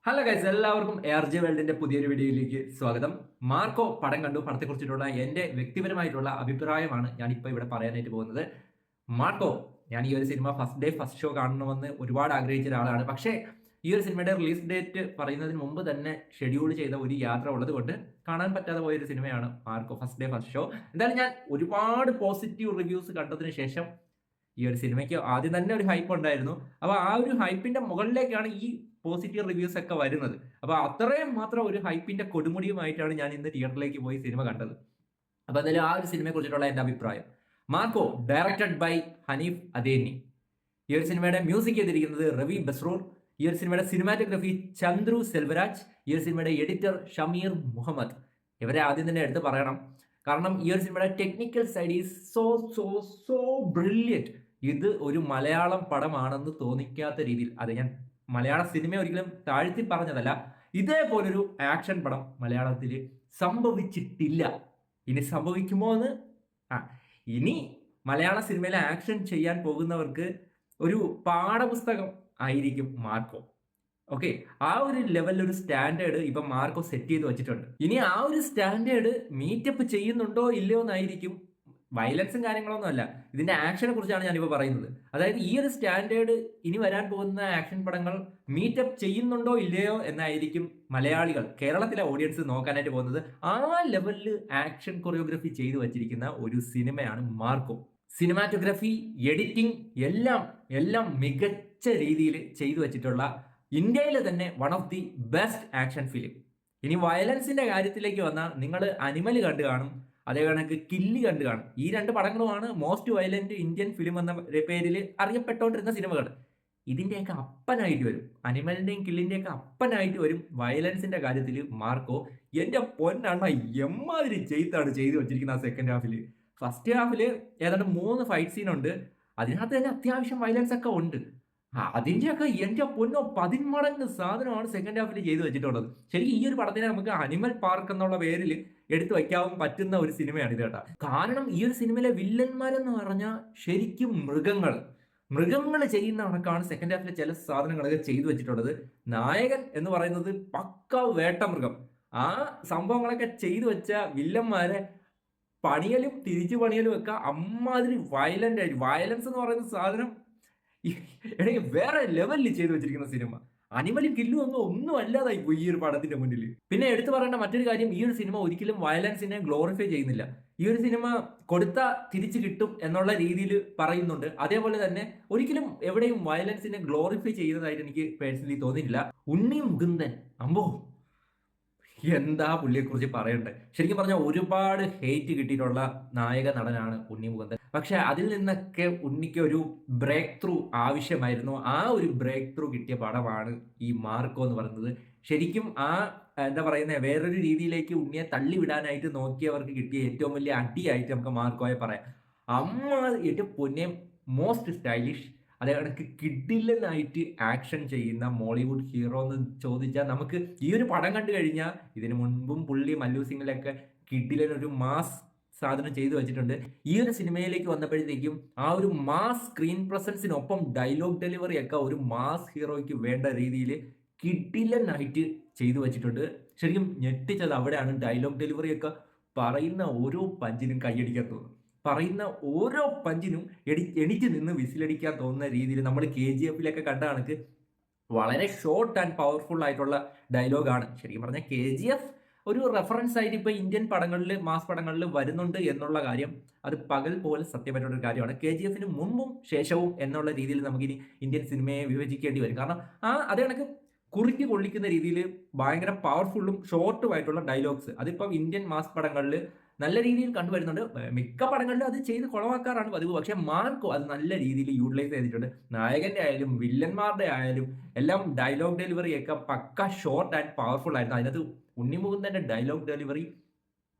Hello guys, എല്ലാവർക്കും ARJ വേൾഡിന്റെ പുതിയൊരു വീഡിയോയിലേക്ക് സ്വാഗതം. മാർക്കോ പടം കണ്ടു. പടത്തെക്കുറിച്ചിട്ടുള്ള എൻ്റെ വ്യക്തിപരമായിട്ടുള്ള അഭിപ്രായമാണ് ഞാനിപ്പോൾ ഇവിടെ പറയാനായിട്ട് പോകുന്നത്. മാർക്കോ, ഞാൻ ഈ ഒരു cinema first day first show കാണണമെന്ന് ഒരുപാട് ആഗ്രഹിച്ച ഒരാളാണ്. പക്ഷേ ഈ ഒരു സിനിമയുടെ റിലീസ് ഡേറ്റ് പറയുന്നതിന് മുമ്പ് തന്നെ ഷെഡ്യൂൾ ചെയ്ത ഒരു യാത്ര ഉള്ളത് കൊണ്ട് കാണാൻ പറ്റാതെ പോയൊരു സിനിമയാണ് Marco first day first show. എന്തായാലും ഞാൻ ഒരുപാട് പോസിറ്റീവ് റിവ്യൂസ് കണ്ടതിന് ശേഷം ഈ ഒരു സിനിമയ്ക്ക് ആദ്യം തന്നെ ഒരു ഹൈപ്പ് ഉണ്ടായിരുന്നു. അപ്പോൾ ആ ഒരു ഹൈപ്പിന്റെ മുകളിലേക്കാണ് ഈ പോസിറ്റീവ് റിവ്യൂസ് ഒക്കെ വരുന്നത്. അപ്പോൾ അത്രയും മാത്രം ഒരു ഹൈപ്പിന്റെ കൊടുമുടിയുമായിട്ടാണ് ഞാൻ ഇന്ന് തിയേറ്ററിലേക്ക് പോയി സിനിമ കണ്ടത്. അപ്പോൾ എന്തായാലും ആ ഒരു സിനിമയെ കുറിച്ചിട്ടുള്ള എൻ്റെ അഭിപ്രായം. Marco directed by Haneef Adeni. ഈ ഒരു സിനിമയുടെ മ്യൂസിക് ചെയ്തിരിക്കുന്നത് റവി ബസ്രൂർ. ഈ ഒരു സിനിമയുടെ സിനിമാറ്റോഗ്രഫി ചന്ദ്രു സെൽവരാജ്. ഈ ഒരു സിനിമയുടെ എഡിറ്റർ ഷമീർ മുഹമ്മദ്. ഇവരെ ആദ്യം തന്നെ എടുത്ത് പറയണം. കാരണം ഈ ഒരു സിനിമയുടെ technical side is so so so brilliant. ഇത് ഒരു മലയാളം പടമാണെന്ന് തോന്നിക്കാത്ത രീതിയിൽ, അത് ഞാൻ മലയാള സിനിമ ഒരിക്കലും താഴ്ത്തി പറഞ്ഞതല്ല, ഇതേപോലൊരു ആക്ഷൻ പടം മലയാളത്തിൽ സംഭവിച്ചിട്ടില്ല. ഇനി സംഭവിക്കുമോ എന്ന് ഇനി മലയാള സിനിമയിലെ ആക്ഷൻ ചെയ്യാൻ പോകുന്നവർക്ക് ഒരു പാഠപുസ്തകം ആയിരിക്കും മാർക്കോ. ഓക്കെ, ആ ഒരു ലെവലിൽ ഒരു സ്റ്റാൻഡേർഡ് ഇപ്പൊ മാർക്കോ സെറ്റ് ചെയ്ത് വെച്ചിട്ടുണ്ട്. ഇനി ആ ഒരു സ്റ്റാൻഡേർഡ് മീറ്റപ്പ് ചെയ്യുന്നുണ്ടോ ഇല്ലയോ എന്നായിരിക്കും. വയലൻസും കാര്യങ്ങളൊന്നും അല്ല, ഇതിന്റെ ആക്ഷനെ കുറിച്ചാണ് ഞാനിപ്പോൾ പറയുന്നത്. അതായത് ഈ ഒരു സ്റ്റാൻഡേർഡ് ഇനി വരാൻ പോകുന്ന ആക്ഷൻ പടങ്ങൾ മീറ്റപ്പ് ചെയ്യുന്നുണ്ടോ ഇല്ലയോ എന്നായിരിക്കും മലയാളികൾ, കേരളത്തിലെ ഓഡിയൻസ് നോക്കാനായിട്ട് പോകുന്നത്. ആ ലെവലിൽ ആക്ഷൻ കൊറിയോഗ്രഫി ചെയ്തു വച്ചിരിക്കുന്ന ഒരു സിനിമയാണ് മാർക്കോ. സിനിമാറ്റോഗ്രഫി, എഡിറ്റിംഗ് എല്ലാം എല്ലാം മികച്ച രീതിയിൽ ചെയ്തു വെച്ചിട്ടുള്ള ഇന്ത്യയിലെ തന്നെ one of the best action film. ഇനി വയലൻസിന്റെ കാര്യത്തിലേക്ക് വന്നാൽ നിങ്ങൾ അനിമൽ കണ്ടു കാണും, അതേ കണക്ക് കില്ലി കണ്ടു കാണും. ഈ രണ്ട് പടങ്ങളുമാണ് മോസ്റ്റ് വയലന്റ് ഇന്ത്യൻ ഫിലിം എന്ന പേരിൽ അറിയപ്പെട്ടുകൊണ്ടിരുന്ന സിനിമകൾ. ഇതിന്റെയൊക്കെ അപ്പനായിട്ട് വരും, അനിമലിന്റെയും കില്ലിന്റെയൊക്കെ അപ്പനായിട്ട് വരും വയലൻസിന്റെ കാര്യത്തിൽ മാർക്കോ. എന്റെ പൊന്നാണ് എമ്മാതിരി ചെയ്താണ് ചെയ്തു വെച്ചിരിക്കുന്ന ആ സെക്കൻഡ് ഹാഫിൽ. ഫസ്റ്റ് ഹാഫിൽ ഏതാണ്ട് 3 ഫൈറ്റ് സീൻ ഉണ്ട്. അതിനകത്ത് തന്നെ അത്യാവശ്യം വയലൻസ് ഒക്കെ ഉണ്ട്. അതിന്റെയൊക്കെ എന്റെ പൊന്നോ 10 മടങ്ങ് സാധനമാണ് സെക്കൻഡ് ഹാഫിൽ ചെയ്തു വെച്ചിട്ടുള്ളത്. ശരിക്കും ഈ ഒരു പടത്തിനെ നമുക്ക് അനിമൽ പാർക്ക് എന്നുള്ള പേരിൽ എടുത്തു വയ്ക്കാൻ പറ്റുന്ന ഒരു സിനിമയാണ് ഇത് കേട്ടോ. കാരണം ഈ ഒരു സിനിമയിലെ വില്ലന്മാരെന്ന് പറഞ്ഞാൽ ശരിക്കും മൃഗങ്ങൾ ചെയ്യുന്ന കണക്കാണ് സെക്കൻഡ് ഹാഫിലെ ചില സാധനങ്ങളൊക്കെ ചെയ്തു വെച്ചിട്ടുള്ളത്. നായകൻ എന്ന് പറയുന്നത് പക്ക വേട്ടമൃഗം. ആ സംഭവങ്ങളൊക്കെ ചെയ്തു വെച്ച വില്ലന്മാരെ പണിയലും തിരിച്ചു പണിയലും ഒക്കെ അമ്മാതിരി വയലന്റ് ആയിട്ട്, വയലൻസ് എന്ന് പറയുന്ന സാധനം എനിക്ക് വേറെ ലെവലിൽ ചെയ്തു വെച്ചിരിക്കുന്ന സിനിമ. അനിമലും കില്ലും ഒന്നും അല്ലാതായി പോയി ഈ ഒരു പടത്തിന്റെ മുന്നിൽ. പിന്നെ എടുത്തു പറയേണ്ട മറ്റൊരു കാര്യം, ഈ ഒരു സിനിമ ഒരിക്കലും വയലൻസിനെ ഗ്ലോറിഫൈ ചെയ്യുന്നില്ല. ഈ ഒരു സിനിമ കൊടുത്ത തിരിച്ചു കിട്ടും എന്നുള്ള രീതിയിൽ പറയുന്നുണ്ട്. അതേപോലെ തന്നെ ഒരിക്കലും എവിടെയും വയലൻസിനെ ഗ്ലോറിഫൈ ചെയ്യുന്നതായിട്ട് എനിക്ക് പേഴ്സണലി തോന്നിയില്ല. ഉണ്ണി മുകുന്ദൻ, അമ്പോ എന്താ പുള്ളിയെ കുറിച്ച് പറയണ്ടേ. ശരിക്കും പറഞ്ഞാൽ ഒരുപാട് ഹേറ്റ് കിട്ടിയിട്ടുള്ള നായക നടനാണ് ഉണ്ണി മുകുന്ദൻ. പക്ഷെ അതിൽ നിന്നൊക്കെ ഉണ്ണിക്ക് ഒരു ബ്രേക്ക് ത്രൂ ആവശ്യമായിരുന്നു. ആ ഒരു ബ്രേക്ക് ത്രൂ കിട്ടിയ പടമാണ് ഈ മാർക്കോ എന്ന് പറയുന്നത്. ശരിക്കും എന്താ പറയുന്നത്, വേറൊരു രീതിയിലേക്ക് ഉണ്ണിയെ തള്ളിവിടാനായിട്ട് നോക്കിയവർക്ക് കിട്ടിയ ഏറ്റവും വലിയ അടിയായിട്ട് നമുക്ക് മാർക്കോയെ പറയാം. അമ്മ ഏറ്റവും പൊന്നെ മോസ്റ്റ് സ്റ്റൈലിഷ്, അതേ കണക്ക് കിഡിലനായിട്ട് ആക്ഷൻ ചെയ്യുന്ന മോളിവുഡ് ഹീറോ എന്ന് ചോദിച്ചാൽ നമുക്ക് ഈ ഒരു പടം കണ്ടു കഴിഞ്ഞാൽ, ഇതിനു മുൻപും പുള്ളി മല്ലു സിംഗിലൊക്കെ കിഡിലൻ ഒരു മാസ് സാധനം ചെയ്തു വെച്ചിട്ടുണ്ട്. ഈ ഒരു സിനിമയിലേക്ക് വന്നപ്പോഴത്തേക്കും ആ ഒരു മാസ് സ്ക്രീൻ പ്രസൻസിനൊപ്പം ഡയലോഗ് ഡെലിവറി ഒക്കെ ഒരു മാസ് ഹീറോയ്ക്ക് വേണ്ട രീതിയിൽ കിഡിലനായിട്ട് ചെയ്തു വെച്ചിട്ടുണ്ട്. ശരിക്കും ഞെട്ടിച്ചത് അവിടെയാണ്. ഡയലോഗ് ഡെലിവറി ഒക്കെ പറയുന്ന ഓരോ പഞ്ചിനും കൈയടിക്കാൻ തോന്നും, പറയുന്ന ഓരോ പഞ്ചിനും എണിച്ച് നിന്ന് വിസിലടിക്കാൻ തോന്നുന്ന രീതിയിൽ നമ്മൾ KGF കണ്ട കണക്ക് വളരെ ഷോർട്ട് ആൻഡ് പവർഫുൾ ആയിട്ടുള്ള ഡയലോഗാണ്. ശരിക്കും പറഞ്ഞാൽ KGF ഒരു റെഫറൻസ് ആയിട്ട് ഇപ്പോൾ ഇന്ത്യൻ പടങ്ങളിൽ, മാസ് പടങ്ങളിൽ വരുന്നുണ്ട് എന്നുള്ള കാര്യം അത് പകൽ പോലെ സത്യമായിട്ടുള്ള ഒരു കാര്യമാണ്. KGF മുമ്പും ശേഷവും എന്നുള്ള രീതിയിൽ നമുക്കിനി ഇന്ത്യൻ സിനിമയെ വിഭജിക്കേണ്ടി വരും. കാരണം അതേ കണക്ക് കുറുക്കി കൊള്ളിക്കുന്ന രീതിയിൽ ഭയങ്കര പവർഫുള്ളും ഷോർട്ടുമായിട്ടുള്ള ഡയലോഗ്സ് അതിപ്പം ഇന്ത്യൻ മാസ് പടങ്ങളിൽ നല്ല രീതിയിൽ കണ്ടുവരുന്നുണ്ട്. മിക്ക പടങ്ങളിലും അത് ചെയ്ത് കുളവാക്കാറാണ് പതിവ്. പക്ഷെ മാർക്കോ അത് നല്ല രീതിയിൽ യൂട്ടിലൈസ് ചെയ്തിട്ടുണ്ട്. നായകന്റെ ആയാലും വില്ലന്മാരുടെ ആയാലും എല്ലാം ഡയലോഗ് ഡെലിവറി ഒക്കെ പക്ക ഷോർട്ട് ആൻഡ് പവർഫുൾ ആയിരുന്നു. അതിനകത്ത് ഉണ്ണിമുകുന്ദന്റെ ഡയലോഗ് ഡെലിവറി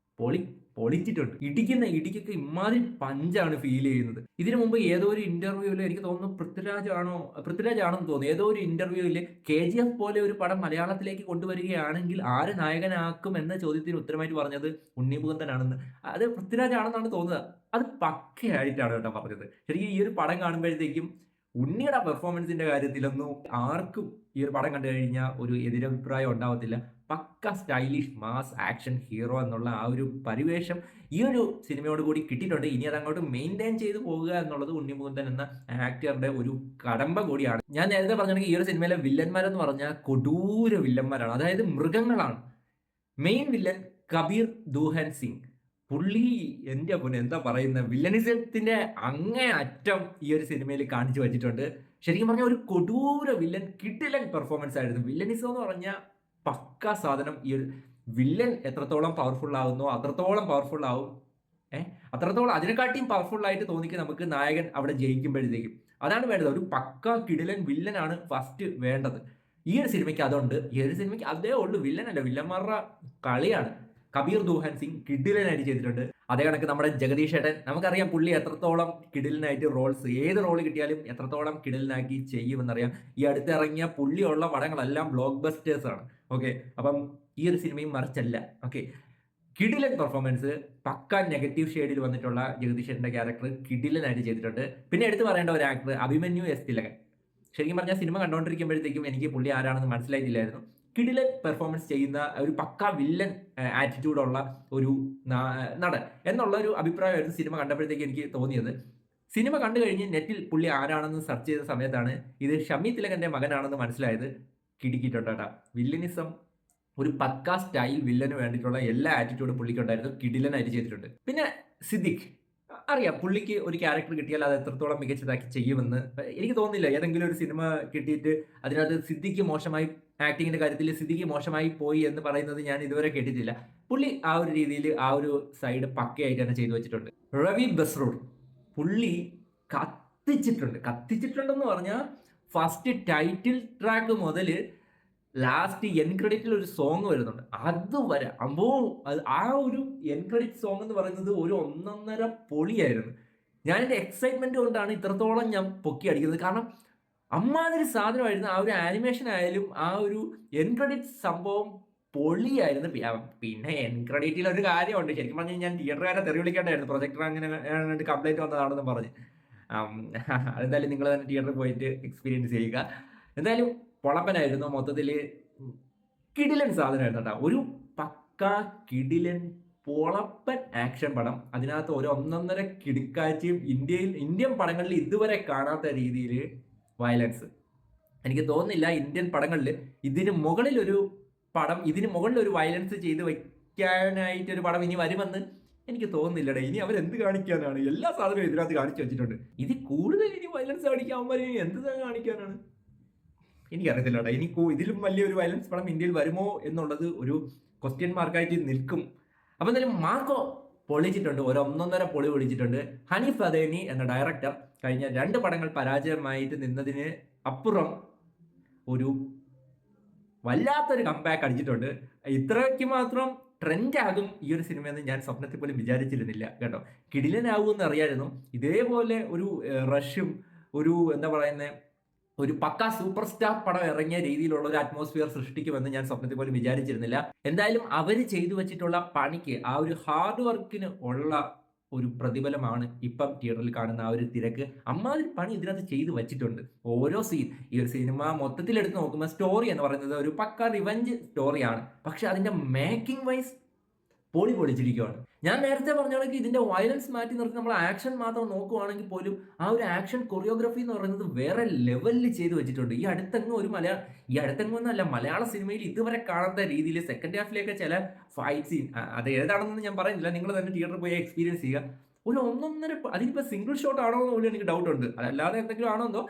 പൊളിച്ചിട്ടുണ്ട്. ഇടിക്കൊക്കെ ഇമാതിരി പഞ്ചാണ് ഫീൽ ചെയ്യുന്നത്. ഇതിനു മുമ്പ് ഏതോ ഒരു ഇന്റർവ്യൂവിൽ എനിക്ക് തോന്നുന്നു പൃഥ്വിരാജാണെന്ന് തോന്നുന്നു, ഏതോ ഒരു ഇന്റർവ്യൂവിൽ KGF പോലെ ഒരു പടം മലയാളത്തിലേക്ക് കൊണ്ടുവരികയാണെങ്കിൽ ആര് നായകനാക്കും എന്ന ചോദ്യത്തിന് ഉത്തരമായിട്ട് പറഞ്ഞത് ഉണ്ണി മുകുന്ദനാണെന്ന്. അത് പൃഥ്വിരാജാണെന്നാണ് തോന്നുന്നത്. അത് പക്കയായിട്ടാണ് കേട്ടോ പറഞ്ഞത്. ശരിക്കും ഈ ഒരു പടം കാണുമ്പോഴത്തേക്കും ഉണ്ണിയുടെ പെർഫോമൻസിന്റെ കാര്യത്തിലൊന്നും ആർക്കും ഈ ഒരു പടം കണ്ടു കഴിഞ്ഞാൽ ഒരു എതിരഭിപ്രായം ഉണ്ടാവത്തില്ല. പക്ക സ്റ്റൈലിഷ് മാസ് ആക്ഷൻ ഹീറോ എന്നുള്ള ആ ഒരു പരിവേഷം ഈ ഒരു സിനിമയോട് കൂടി കിട്ടിയിട്ടുണ്ട്. ഇനി അത് അങ്ങോട്ട് മെയിൻറ്റെയിൻ ചെയ്ത് പോകുക എന്നുള്ളത് ഉണ്ണി മുകുന്ദൻ എന്ന ആക്ടറുടെ ഒരു കടമ്പ കൂടിയാണ്. ഞാൻ നേരത്തെ പറഞ്ഞിട്ടുണ്ടെങ്കിൽ ഈ ഒരു സിനിമയിലെ വില്ലന്മാരെന്ന് പറഞ്ഞാൽ കൊടൂര വില്ലന്മാരാണ്, അതായത് മൃഗങ്ങളാണ്. Main villain Kabir Duhan Singh. പുള്ളി എൻ്റെ പൊന്നെ എന്താ പറയുന്ന വില്ലനിസത്തിന്റെ അങ്ങേ അറ്റം ഈ ഒരു സിനിമയിൽ കാണിച്ചു വെച്ചിട്ടുണ്ട്. ശരിക്കും പറഞ്ഞാൽ ഒരു കൊടൂര വില്ലൻ, കിടിലൻ പെർഫോമൻസ് ആയിരുന്നു. വില്ലനിസം എന്ന് പറഞ്ഞാൽ പക്ക സാധനം. ഈ ഒരു വില്ലൻ എത്രത്തോളം പവർഫുൾ ആകുന്നോ അത്രത്തോളം പവർഫുൾ ആവും. അത്രത്തോളം അതിനെക്കാട്ടിയും പവർഫുൾ ആയിട്ട് തോന്നിക്കും നമുക്ക് നായകൻ അവിടെ ജയിക്കുമ്പോഴത്തേക്കും. അതാണ് വേണ്ടത്. ഒരു പക്ക കിടിലൻ വില്ലനാണ് ഫസ്റ്റ് വേണ്ടത്. ഈ ഒരു സിനിമയ്ക്ക് അതുണ്ട്. ഈ ഒരു സിനിമയ്ക്ക് അതേ ഉള്ളൂ. വില്ലനല്ല, വില്ലന്മാരുടെ കളിയാണ്. കബീർ ദൂഹൻ സിംഗ് കിഡിലനായിട്ട് ചെയ്തിട്ടുണ്ട്. അതേ കണക്ക് നമ്മുടെ ജഗദീഷ് ഏട്ടൻ, നമുക്കറിയാം പുള്ളി എത്രത്തോളം കിഡിലനായിട്ട് റോൾസ്, ഏത് റോൾ കിട്ടിയാലും എത്രത്തോളം കിഡിലനാക്കി ചെയ്യുമെന്നറിയാം. ഈ അടുത്തിറങ്ങിയ പുള്ളിയുള്ള പടങ്ങളെല്ലാം ബ്ലോക്ക് ബസ്റ്റേഴ്സ് ആണ്. ഓക്കെ, അപ്പം ഈ ഒരു സിനിമയും മറിച്ചല്ല. ഓക്കെ, കിഡിലൻ പെർഫോമൻസ്, പക്ക നെഗറ്റീവ് ഷെയ്ഡിൽ വന്നിട്ടുള്ള ജഗദീഷ് ഏട്ടൻ്റെ ക്യാരക്ടർ കിഡിലനായിട്ട് ചെയ്തിട്ടുണ്ട്. പിന്നെ എടുത്തു പറയേണ്ട ഒരു ആക്ടർ അഭിമന്യു എസ് തിലകൻ. ശരിക്കും പറഞ്ഞാൽ സിനിമ കണ്ടുകൊണ്ടിരിക്കുമ്പോഴത്തേക്കും എനിക്ക് പുള്ളി ആരാണെന്ന് മനസ്സിലായിട്ടില്ലായിരുന്നു. കിടിലൻ പെർഫോമൻസ് ചെയ്യുന്ന ഒരു പക്ക വില്ലൻ ആറ്റിറ്റ്യൂഡുള്ള ഒരു നടൻ എന്നുള്ള ഒരു അഭിപ്രായമായിരുന്നു സിനിമ കണ്ടപ്പോഴത്തേക്ക് എനിക്ക് തോന്നിയത്. സിനിമ കണ്ടു കഴിഞ്ഞ് നെറ്റിൽ പുള്ളി ആരാണെന്ന് സെർച്ച് ചെയ്ത സമയത്താണ് ഇത് ഷമി തിലകന്റെ മകനാണെന്ന് മനസ്സിലായത്. കിടുക്കിയിട്ടുണ്ടാ വില്ലനിസം, ഒരു പക്ക സ്റ്റൈൽ വില്ലന് വേണ്ടിയിട്ടുള്ള എല്ലാ ആറ്റിറ്റ്യൂഡും പുള്ളിക്കുണ്ടായിരുന്നു. കിടിലനായിട്ട് ചെയ്തിട്ടുണ്ട്. പിന്നെ സിദ്ദിഖ്, അറിയാം പുള്ളിക്ക് ഒരു ക്യാരക്ടർ കിട്ടിയാൽ അത് എത്രത്തോളം മികച്ചതാക്കി ചെയ്യുമെന്ന് എനിക്ക് തോന്നുന്നില്ല. ഏതെങ്കിലും ഒരു സിനിമ കിട്ടിയിട്ട് അതിനകത്ത് സിദ്ദിഖ് മോശമായി, ആക്ടിങ്ങിന്റെ കാര്യത്തിൽ സിദ്ദിഖ് മോശമായി പോയി എന്ന് പറയുന്നത് ഞാൻ ഇതുവരെ കേട്ടിട്ടില്ല. പുള്ളി ആ ഒരു രീതിയിൽ ആ ഒരു സൈഡ് പക്കയായിട്ട് തന്നെ ചെയ്തു വെച്ചിട്ടുണ്ട്. റവി ബസ്രൂർ, പുള്ളി കത്തിച്ചിട്ടുണ്ടെന്ന് പറഞ്ഞാൽ ഫസ്റ്റ് ടൈറ്റിൽ ട്രാക്ക് മുതൽ ലാസ്റ്റ് എൻ ക്രെഡിറ്റിൽ ഒരു സോങ് വരുന്നുണ്ട്. അതുവരെ ആ ഒരു എൻ ക്രെഡിറ്റ് സോങ് എന്ന് പറയുന്നത് ഒരു ഒന്നൊന്നര പൊളിയായിരുന്നു. ഞാൻ എൻ്റെ എക്സൈറ്റ്മെന്റ് കൊണ്ടാണ് ഇത്രത്തോളം ഞാൻ പൊക്കി അടിക്കുന്നത്. കാരണം അമ്മാതിരി സാധനമായിരുന്നു. ആ ഒരു ആനിമേഷൻ ആയാലും ആ ഒരു എൻ ക്രെഡിറ്റ് സംഭവം പൊളിയായിരുന്നു. പിന്നെ എൻ ക്രെഡിറ്റിൽ ഒരു കാര്യമുണ്ട്. ശരിക്കും പറഞ്ഞാൽ ഞാൻ തിയേറ്ററുകാരെ തെറി വിളിക്കേണ്ടായിരുന്നു. പ്രൊജക്ടർ അങ്ങനെ കംപ്ലൈന്റ് വന്നതാണെന്ന് പറഞ്ഞ്. എന്തായാലും നിങ്ങൾ തന്നെ തിയേറ്ററിൽ പോയിട്ട് എക്സ്പീരിയൻസ് ചെയ്യുക. എന്തായാലും പൊളപ്പനായിരുന്നു. മൊത്തത്തിൽ കിടിലൻ സാധനമായിരുന്നു കേട്ടോ. ഒരു പക്ക കിടിലൻ പൊളപ്പൻ ആക്ഷൻ പടം. അതിനകത്ത് ഒരു ഒന്നൊന്നര കിടുക്കാഴ്ചയും ഇന്ത്യൻ പടങ്ങളിൽ ഇതുവരെ കാണാത്ത രീതിയിൽ വയലൻസ്. എനിക്ക് തോന്നുന്നില്ല ഇന്ത്യൻ പടങ്ങളിൽ ഇതിന് മുകളിൽ ഒരു വയലൻസ് ചെയ്ത് വയ്ക്കാനായിട്ടൊരു പടം ഇനി വരുമെന്ന് എനിക്ക് തോന്നുന്നില്ലടേ. ഇനി അവരെന്ത് കാണിക്കാനാണ്? എല്ലാ സാധനവും ഇതിനകത്ത് കാണിച്ചു വെച്ചിട്ടുണ്ട്. ഇത് കൂടുതൽ ഇനി വയലൻസ് കാണിക്കാൻ എന്ത് കാണിക്കാനാണ് എനിക്കറിയത്തില്ല കേട്ടോ. ഇനി ഇതിലും വലിയൊരു വയലൻസ് പടം ഇന്ത്യയിൽ വരുമോ എന്നുള്ളത് ഒരു ക്വസ്റ്റ്യൻ മാർക്കായിട്ട് നിൽക്കും. അപ്പം എന്തായാലും മാർക്കോ പൊളിച്ചിട്ടുണ്ട്, ഒന്നൊന്നര പൊളി പൊളിച്ചിട്ടുണ്ട്. ഹനീഫ് അദേനി എന്ന ഡയറക്ടർ കഴിഞ്ഞ 2 പടങ്ങൾ പരാജയമായിട്ട് നിന്നതിന് അപ്പുറം ഒരു വല്ലാത്തൊരു കംബാക്ക് അടിച്ചിട്ടുണ്ട്. ഇത്രയ്ക്ക് മാത്രം ട്രെൻഡ് ആകും ഈ ഒരു സിനിമയെന്ന് ഞാൻ സ്വപ്നത്തിൽ പോലും വിചാരിച്ചിരുന്നില്ല കേട്ടോ. കിടിലനാകുമെന്ന് അറിയായിരുന്നു. ഇതേപോലെ ഒരു റഷും ഒരു എന്താ പറയുന്നത്, ഒരു പക്ക സൂപ്പർ സ്റ്റാർ പടം ഇറങ്ങിയ രീതിയിലുള്ള ഒരു അറ്റ്മോസ്ഫിയർ സൃഷ്ടിക്കുമെന്ന് ഞാൻ സ്വപ്നത്തിൽ പോലും വിചാരിച്ചിരുന്നില്ല. എന്തായാലും അവർ ചെയ്തു വെച്ചിട്ടുള്ള പണിക്ക്, ആ ഒരു ഹാർഡ് വർക്കിന് ഉള്ള ഒരു പ്രതിഫലമാണ് ഇപ്പം തിയേറ്ററിൽ കാണുന്ന ആ ഒരു തിരക്ക്. അമ്മാതിരി പണി ഇതിനകത്ത് ചെയ്തു വെച്ചിട്ടുണ്ട്. ഓരോ സീൻ, ഈ ഒരു സിനിമ മൊത്തത്തിൽ എടുത്ത് നോക്കുമ്പോൾ സ്റ്റോറി എന്ന് പറയുന്നത് ഒരു പക്ക റിവഞ്ച് സ്റ്റോറിയാണ്. പക്ഷെ അതിന്റെ മേക്കിംഗ് വൈസ് പൊളിച്ചിരിക്കുകയാണ്. ഞാൻ നേരത്തെ പറഞ്ഞ കണക്ക് ഇതിന്റെ വയലൻസ് മാറ്റി നിർത്തി നമ്മൾ ആക്ഷൻ മാത്രം നോക്കുവാണെങ്കിൽ പോലും ആ ഒരു ആക്ഷൻ കൊറിയോഗ്രഫി എന്ന് പറയുന്നത് വേറെ ലെവലിൽ ചെയ്തു വെച്ചിട്ടുണ്ട്. ഈ അടുത്തെങ്ങും എന്നല്ല, മലയാള സിനിമയിൽ ഇതുവരെ കാണാത്ത രീതിയിൽ സെക്കൻഡ് ഹാഫിലേക്ക് ചില ഫൈറ്റ് സീൻ, അത് ഏതാണെന്ന് ഞാൻ പറയുന്നില്ല, നിങ്ങൾ തന്നെ തിയേറ്ററിൽ പോയി എക്സ്പീരിയൻസ് ചെയ്യുക. ഒരു ഒന്നൊന്നര, അതിനിപ്പോൾ സിംഗിൾ ഷോട്ട് ആണോ എന്ന് പോലും എനിക്ക് ഡൗട്ട് ഉണ്ട്. അതല്ലാതെ എന്തെങ്കിലും ആണോ എന്തോ,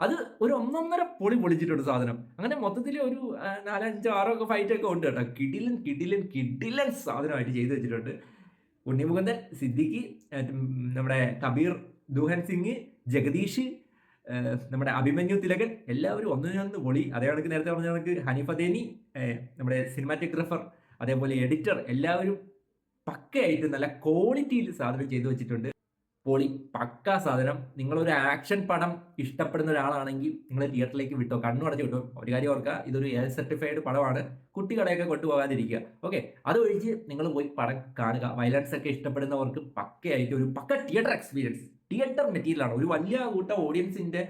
അത് ഒരു ഒന്നൊന്നര പൊളിച്ചിട്ടുണ്ട് സാധനം. അങ്ങനെ മൊത്തത്തിൽ ഒരു 4, 5, 6 ഒക്കെ ഫൈറ്റ് ഒക്കെ ഉണ്ട് കേട്ടോ. കിടിലൻ സാധനമായിട്ട് ചെയ്തു വെച്ചിട്ടുണ്ട്. ഉണ്ണി മുകുന്ദൻ, സിദ്ദിഖ്, നമ്മുടെ കബീർ ദൂഹൻ സിംഗ്, ജഗദീഷ്, നമ്മുടെ അഭിമന്യു തിലകൻ, എല്ലാവരും ഒന്നിനൊന്ന് പൊളി. അതേ കണക്ക് നേരത്തെ പറഞ്ഞ കണക്ക് ഹനീഫ് അദേനി, നമ്മുടെ സിനിമാറ്റോഗ്രാഫർ, അതേപോലെ എഡിറ്റർ, എല്ലാവരും പക്കയായിട്ട് നല്ല ക്വാളിറ്റിയിൽ സാധനം ചെയ്തു വെച്ചിട്ടുണ്ട്. പൊളി, പക്ക സാധനം. നിങ്ങളൊരു ആക്ഷൻ പടം ഇഷ്ടപ്പെടുന്ന ഒരാളാണെങ്കിൽ നിങ്ങൾ തിയേറ്ററിലേക്ക് വിട്ടോ, കണ്ണുടച്ച് വിട്ടോ. ഒരു കാര്യം ഓർക്കുക, ഇതൊരു എ സർട്ടിഫൈഡ് പടമാണ്. കുട്ടികളെയൊക്കെ കൊണ്ടുപോകാതിരിക്കുക. ഓക്കെ, അതൊഴിച്ച് നിങ്ങൾ പോയി പടം കാണുക. വയലൻസ് ഒക്കെ ഇഷ്ടപ്പെടുന്നവർക്ക് പക്കയായിട്ട് ഒരു പക്ക തിയേറ്റർ എക്സ്പീരിയൻസ്, തിയേറ്റർ മെറ്റീരിയലാണ്. ഒരു വലിയ കൂട്ടം ഓഡിയൻസിന്റെ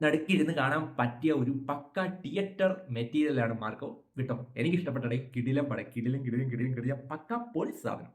നടുക്കിരുന്ന് കാണാൻ പറ്റിയ ഒരു പക്ക തിയേറ്റർ മെറ്റീരിയലാണ് മാർക്കോ. വിട്ടോ, എനിക്ക് ഇഷ്ടപ്പെട്ടടേ. കിടിലം പടം, കിടിലം കിടിലം കിടിലം കിടിലം പക്ക പൊളി സാധനം.